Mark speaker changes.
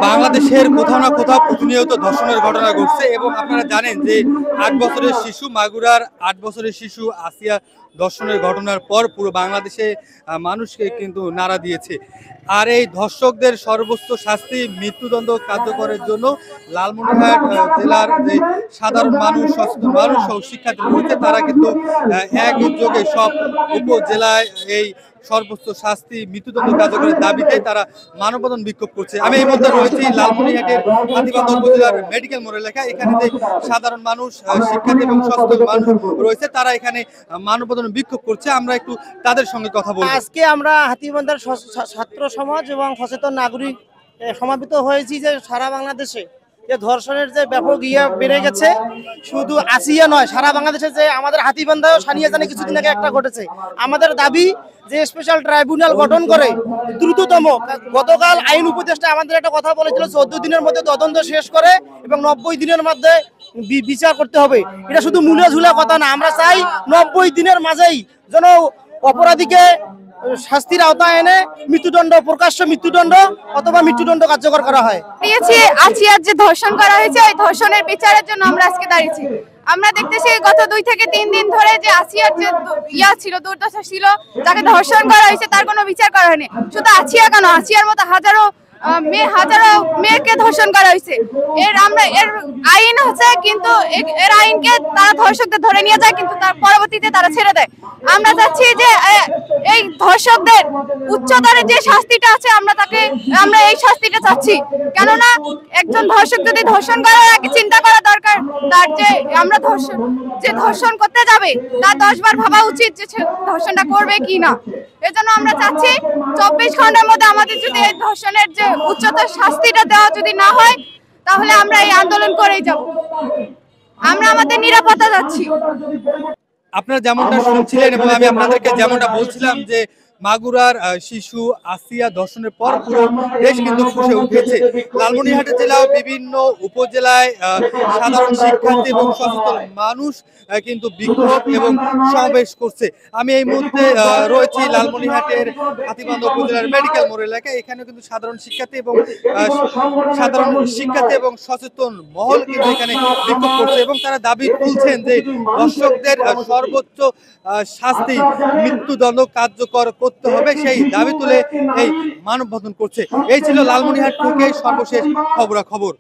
Speaker 1: বাংলাদেশের কোথাও না কোথাও প্রতিনিয়ত ধর্ষণের ঘটনা ঘটছে এবং আপনারা জানেন যে ৮ বছরের শিশু মাগুরার ৮ বছরের শিশু আসিয়া ধর্ষণের ঘটনার পর পুরো বাংলাদেশে মানুষকে কিন্তু নাড়া দিয়েছে। আর এই ধর্ষকদের সর্বোচ্চ শাস্তি মৃত্যুদণ্ড কার্যকরের জন্য লালমনিরহাট জেলার যে সাধারণ মানুষ, সচেতন মানুষ ও শিক্ষার্থী রয়েছে তারা কিন্তু একযোগে সব উপজেলায় এই সর্বোচ্চ শাস্তি মৃত্যুদণ্ড কার্যকরের দাবিতে তারা মানববন্ধন বিক্ষোভ করছে। আমি এই মধ্যে রয়েছি লালমনিরহাটের হাতীবান্ধা উপজেলার মেডিকেল মোড় এলাকা। এখানে যে সাধারণ মানুষ, শিক্ষার্থী এবং সচেতন মানুষ রয়েছে তারা এখানে মানববন্ধন বিক্ষোভ করছে। আমরা একটু তাদের সঙ্গে কথা বলবো।
Speaker 2: আজকে আমরা হাতীবান্ধার ছাত্র সমাজ এবং সচেতন নাগরিক সমাবেত হয়েছি যে সারা বাংলাদেশে যে ধর্ষণের যে ব্যাপক বেড়ে গেছে, শুধু আসিয়া নয়, সারা বাংলাদেশে যে আমাদের হাতীবান্ধাও সানিয়া জানে কিছুদিন আগে একটা ঘটেছে। আমাদের দাবি যে স্পেশাল ট্রাইব্যুনাল গঠন করে দ্রুততম, গতকাল আইন উপদেষ্টা আমাদের একটা কথা বলেছিল 14 দিনের মধ্যে তদন্ত শেষ করে এবং 90 দিনের মধ্যে বিচার করতে হবে। এটা শুধু মূলে ঝুলা কথা না, আমরা চাই 90 দিনের মাঝেই যেন অপরাধীকে শাস্তির আওতায় এনে মৃত্যুদণ্ড, প্রকাশ্য মৃত্যুদণ্ড অথবা মৃত্যুদণ্ড কার্যকর করা হয়।
Speaker 3: আসিয়ার যে ধর্ষণ করা হয়েছে ওই ধর্ষণের বিচারের জন্য আমরা আজকে দাঁড়িয়েছি। আমরা দেখতেছি গত 2 থেকে 3 দিন ধরে যে আসিয়ার যে ছিল, দুর্দশা ছিল, যাকে ধর্ষণ করা হয়েছে তার কোনো বিচার করা হয়নি। শুধু আসিয়া কেন, আসিয়ার মতো হাজারো মেয়েকে ধর্ষণ করা হয়েছে। এর আইন আছে, কিন্তু এর আইনকে তারা ধর্ষকদের ধরে নিয়ে যায়, কিন্তু তার পরবর্তীতে তারা ছেড়ে দেয়। আমরা চাচ্ছি যে এই ধর্ষকদের উচ্চতরের যে শাস্তিটা আছে আমরা এই শাস্তিটা চাচ্ছি। কেননা একজন ধর্ষক যদি ধর্ষণ করার আগে চিন্তা করা দরকার তার যে আমরা ধর্ষণ করতে যাবে তার 10 বার ভাবা উচিত যে ধর্ষণটা করবে কি না। এজন্য আমরা চাচ্ছি 24 ঘন্টার মধ্যে আমাদের যদি এই ধর্ষণের যে উচ্চতর শাস্তিটা দেওয়া যদি না হয় তাহলে আমরা এই আন্দোলন করেই যাব। আমরা আমাদের নিরাপত্তা চাচ্ছি।
Speaker 1: আপনারা যেমনটা শুনছিলেন এবং আমি আপনাদেরকে যেমনটা বলছিলাম যে মাগুরার শিশু আসিয়া ধর্ষণের পর পুরো দেশ কিন্তু ফুঁসে উঠেছে। লালমনিরহাট জেলার বিভিন্ন উপজেলায় সাধারণ শিক্ষার্থী এবং সচেতন মানুষ কিন্তু বিক্ষোভ এবং সমাবেশ করছে। আমি এই মুহূর্তে রয়েছি লালমনিরহাটের হাতীবান্ধা উপজেলার মেডিকেল মোড় এলাকায়। এখানে কিন্তু সাধারণ শিক্ষার্থী এবং সচেতন মহল কিন্তু এখানে বিক্ষোভ করছে এবং তারা দাবি তুলছেন যে দর্শকদের সর্বোচ্চ শাস্তি মৃত্যুদণ্ড কার্যকর করতে হবে, সেই দাবি তুলে এই মানববন্ধন করছে। এই ছিল লালমনিরহাট থেকে সর্বশেষ খবরাখবর।